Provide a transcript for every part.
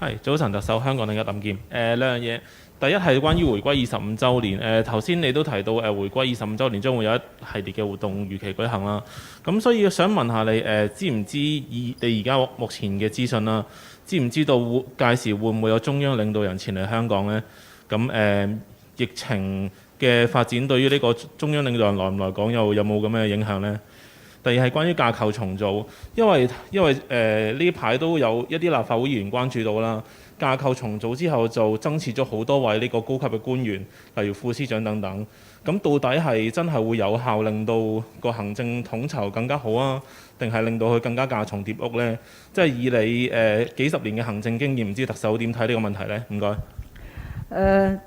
係早晨，特首，香港另一抌劍。兩樣嘢，第一係關於回歸25週年。頭先你都提到回歸25週年將會有一系列嘅活動如期舉行啦。咁所以想問下你知唔知你而家目前嘅資訊啦？知唔知道屆時會唔會有中央領導人前嚟香港呢？咁疫情嘅發展對於呢個中央領導人來唔來港有冇咁嘅影響呢？第二係關於架構重組，因為呢排都有一啲立法會議員關注到啦，架構重組之後就增設咗好多位呢個高級嘅官員，例如副司長等等。咁到底係真係會有效令到個行政統籌更加好啊，定係令到佢更加架重疊屋呢？即係以你幾十年嘅行政經驗，唔知特首點睇呢個問題呢？唔該。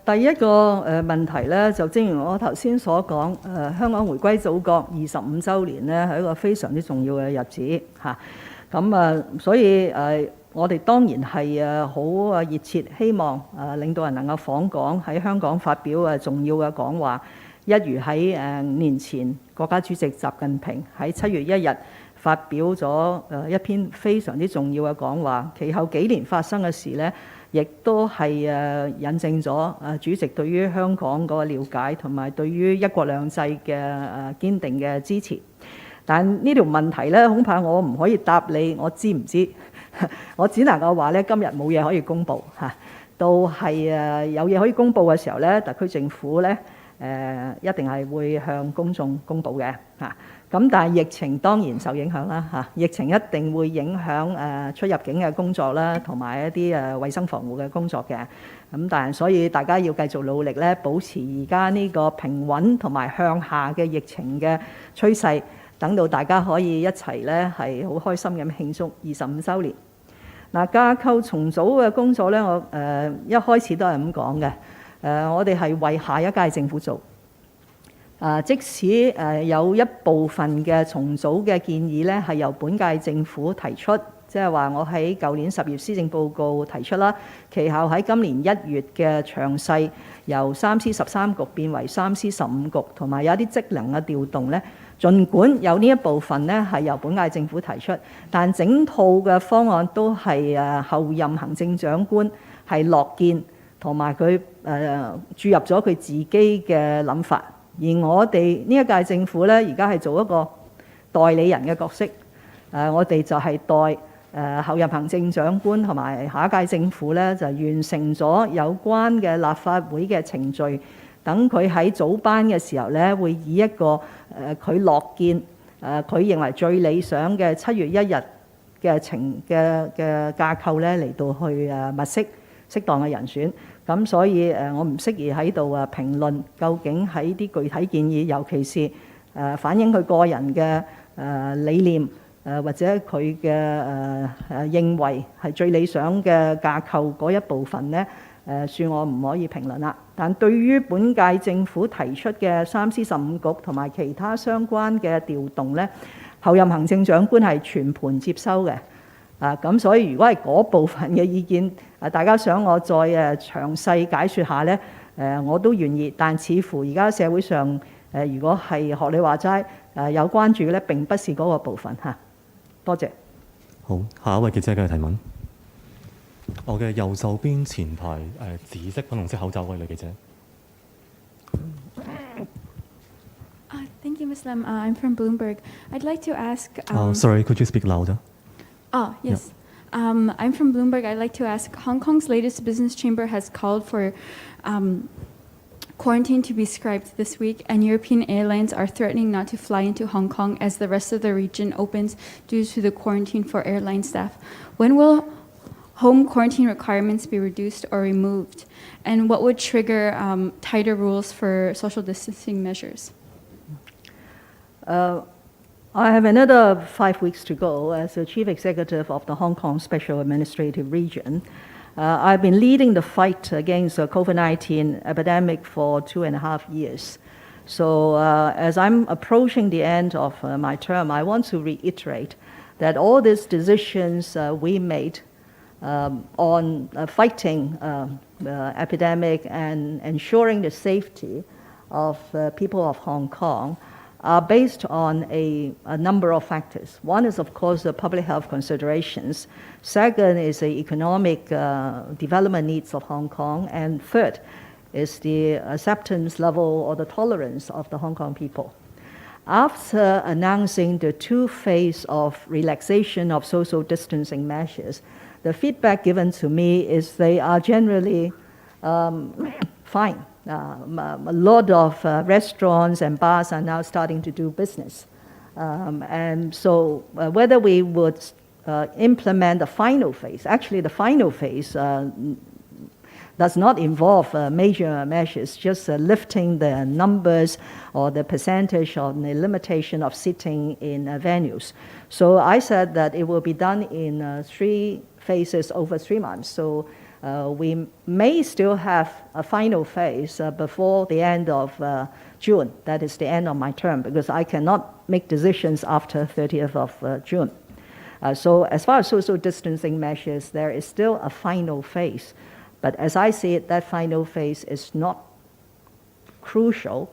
第一個問題呢，就正如我頭先所講，香港回歸祖國25週年呢係一個非常之重要嘅日子嚇。咁所以我哋當然係好熱切希望領導人能夠訪港，喺香港發表重要嘅講話，一如喺年前國家主席習近平喺7月1日發表咗一篇非常之重要嘅講話，其後幾年發生嘅事呢，亦都係引證咗主席對於香港嗰個了解，同埋對於一國兩制嘅堅定嘅支持。但呢條問題呢，恐怕我唔可以答你，我知唔知？我只能夠話呢，今日冇嘢可以公佈嚇。到係有嘢可以公佈嘅時候呢，特區政府呢一定係會向公眾公佈嘅嚇。咁但係疫情當然受影響啦嚇，疫情一定會影響出入境嘅工作啦，同埋一啲衛生防護嘅工作嘅。咁但係所以大家要繼續努力咧，保持而家呢個平穩同埋向下嘅疫情嘅趨勢，等到大家可以一齊咧係好開心咁慶祝25週年。嗱，架構重組嘅工作咧，我一開始都係咁講嘅。我哋係為下一屆政府做。即使有一部分嘅重組嘅建議咧，係由本屆政府提出，即係話我喺舊年10月施政報告提出啦，其後喺今年1月嘅詳細由3司13局變為3司15局，同埋有一啲職能嘅調動咧，儘管有呢一部分咧係由本屆政府提出，但整套嘅方案都係後任行政長官係樂見，同埋佢注入咗佢自己嘅諗法。而我哋呢一屆政府呢，而家係做一個代理人嘅角色，我哋就係代後任行政長官同埋下一屆政府呢，就完成咗有關嘅立法會嘅程序，等佢喺早班嘅時候呢，會以一個佢樂見佢認為最理想嘅7月1日嘅架構呢，嚟到去物色適當嘅人選。咁所以我唔適宜喺度評論究竟喺啲具體建議，尤其是反映佢個人嘅理念或者佢嘅認為係最理想嘅架構嗰一部分呢，算我唔可以評論啦。但對於本屆政府提出嘅3司15局同埋其他相關嘅調動呢，後任行政長官係全盤接收嘅。咁所以如果係嗰部分嘅意見，大家想我再詳細解說下呢，我都願意。但似乎而家社會上如果係學你話齋有關注嘅呢，並不是嗰個部分嚇。多謝。好，下一位記者嘅提問。我嘅右手邊前排紫色粉紅色口罩嗰位女記者。Thank you, Ms. Lam. I'm from Bloomberg. I'd like to ask. Sorry, could you speak louder? Yes. Yeah. I'm from Bloomberg. I'd like to ask, Hong Kong's latest business chamber has called for quarantine to be scrapped this week, and European airlines are threatening not to fly into Hong Kong as the rest of the region opens due to the quarantine for airline staff. When will home quarantine requirements be reduced or removed? And what would trigger tighter rules for social distancing measures? I have another 5 weeks to go as the Chief Executive of the Hong Kong Special Administrative Region. I've been leading the fight against the COVID-19 epidemic for 2.5 years. So as I'm approaching the end of my term, I want to reiterate that all these decisions we made on fighting the epidemic and ensuring the safety of people of Hong Kong are based on a number of factors. One is, of course, the public health considerations. Second is the economic development needs of Hong Kong. And third is the acceptance level or the tolerance of the Hong Kong people. After announcing the 2 phases of relaxation of social distancing measures, the feedback given to me is they are generally fine. A lot of restaurants and bars are now starting to do business. And so whether we would implement the final phase, actually the final phase does not involve major measures, just lifting the numbers or the percentage or the limitation of sitting in venues. So I said that it will be done in 3 phases over 3 months. So we may still have a final phase before the end of June. That is the end of my term, because I cannot make decisions after 30th of June. So as far as social distancing measures, there is still a final phase. But as I see it, that final phase is not crucial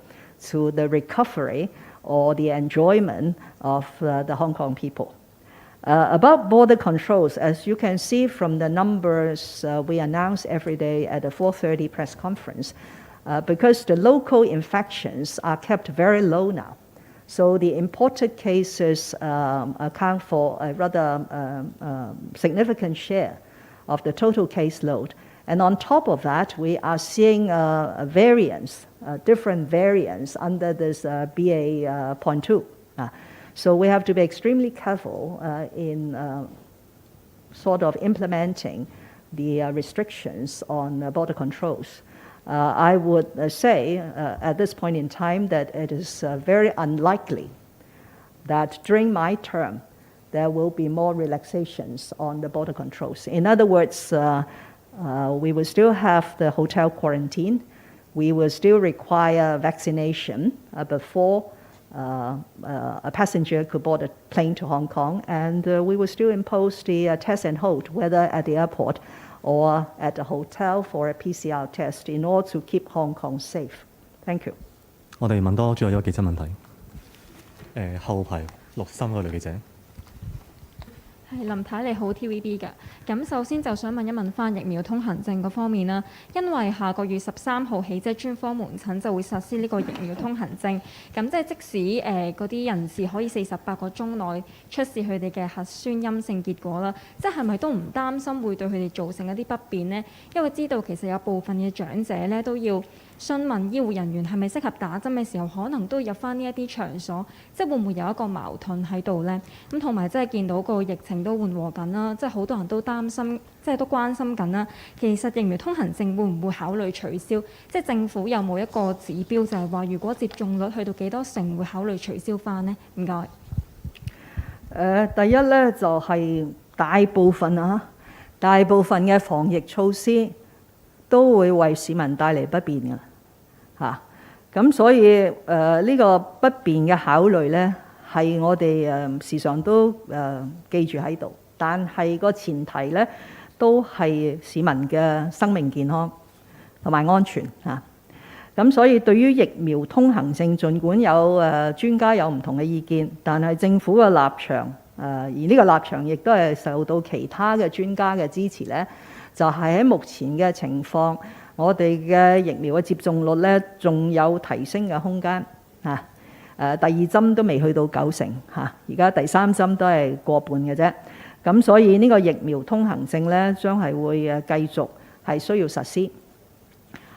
to the recovery or the enjoyment of the Hong Kong people. About border controls, as you can see from the numbers we announce every day at the 4:30 press conference, because the local infections are kept very low now. So the imported cases account for a rather significant share of the total caseload. And on top of that, we are seeing variants, different variants under this BA.2. So we have to be extremely careful in sort of implementing the restrictions on border controls. I would say at this point in time that it is very unlikely that during my term there will be more relaxations on the border controls. In other words, we will still have the hotel quarantine. We will still require vaccination before a passenger could board a plane to Hong Kong, and we will still impose the test and hold, whether at the airport or at the hotel for a PCR test, in order to keep Hong Kong safe. Thank you. 我哋問多最後一個記者問題。後排63個女記者。林太你好 TVB 嘅，咁首先就想問一問翻疫苗通行證嗰方面啦，因為下個月13號起，即係專科門診就會實施呢個疫苗通行證，咁即係即使嗰啲人士可以48個鐘內出示佢哋嘅核酸陰性結果啦，即係咪都唔擔心會對佢哋造成一啲不便呢？因為知道其實有部分嘅長者咧都要詢問醫護人員係咪適合打針嘅時候，可能都入翻呢一啲場所，即係會唔會有一個矛盾喺度呢？咁同埋即係見到個疫情都緩和緊啦，即係好多人都擔心，即係都關心緊啦。其實疫苗通行證會唔會考慮取消？即係政府有冇一個指標，就係話如果接種率去到幾多成，會考慮取消翻呢？唔該。第一呢，就係大部分嘅防疫措施都會為市民帶嚟不便嘅嚇，咁所以呢個不便嘅考慮呢，係我哋時常都記住喺度，但係個前提呢，都係市民嘅生命健康同埋安全嚇。咁所以對於疫苗通行證，儘管有專家有唔同嘅意見，但係政府嘅立場而呢個立場亦都係受到其他嘅專家嘅支持呢，就係喺目前嘅情況，我哋嘅疫苗嘅接種率呢，仲有提升嘅空間嚇。第二針都未去到90%嚇，而家第3針都係過半嘅啫。咁所以呢個疫苗通行證呢，將係會繼續係需要實施。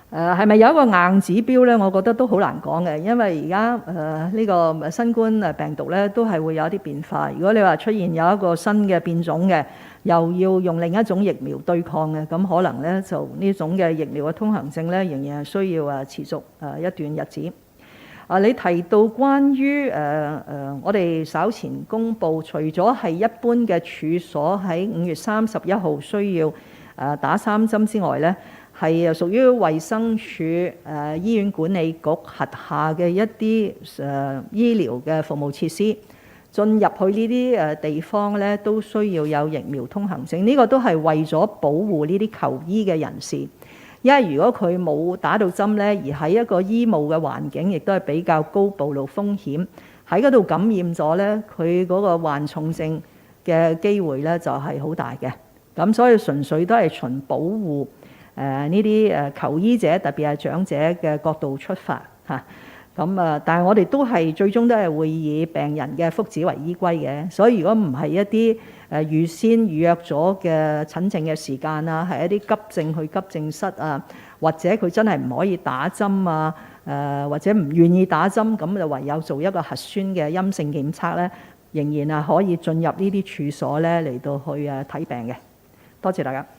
係咪有一個硬指標呢？我覺得都好難講嘅，因為而家呢個新冠病毒呢，都係會有一啲變化。如果你話出現有一個新嘅變種嘅，又要用另一種疫苗對抗嘅，咁可能呢就呢種嘅疫苗嘅通行證呢，仍然係需要持續一段日子。你提到關於我哋稍前公佈，除咗係一般嘅處所喺5月31號需要打3針之外呢，係屬於衛生署醫院管理局轄下嘅一啲醫療嘅服務設施，進入去呢啲地方呢，都需要有疫苗通行證。呢個都係為咗保護呢啲求醫嘅人士，因為如果佢冇打到針呢，而喺一個醫務嘅環境，亦都係比較高暴露風險，喺嗰度感染咗呢，佢嗰個患重症嘅機會呢就係好大嘅。咁所以純粹都係從保護呢啲求醫者，特別係長者嘅角度出發嚇。但係我哋都係最終都係會以病人嘅福祉為依歸嘅。所以如果唔係一啲預先預約咗嘅診症嘅時間啊，係一啲急症去急症室啊，或者佢真係唔可以打針啊，或者唔願意打針，咁就唯有做一個核酸嘅陰性檢測咧，仍然可以進入呢啲處所咧嚟到去睇病嘅。多謝大家。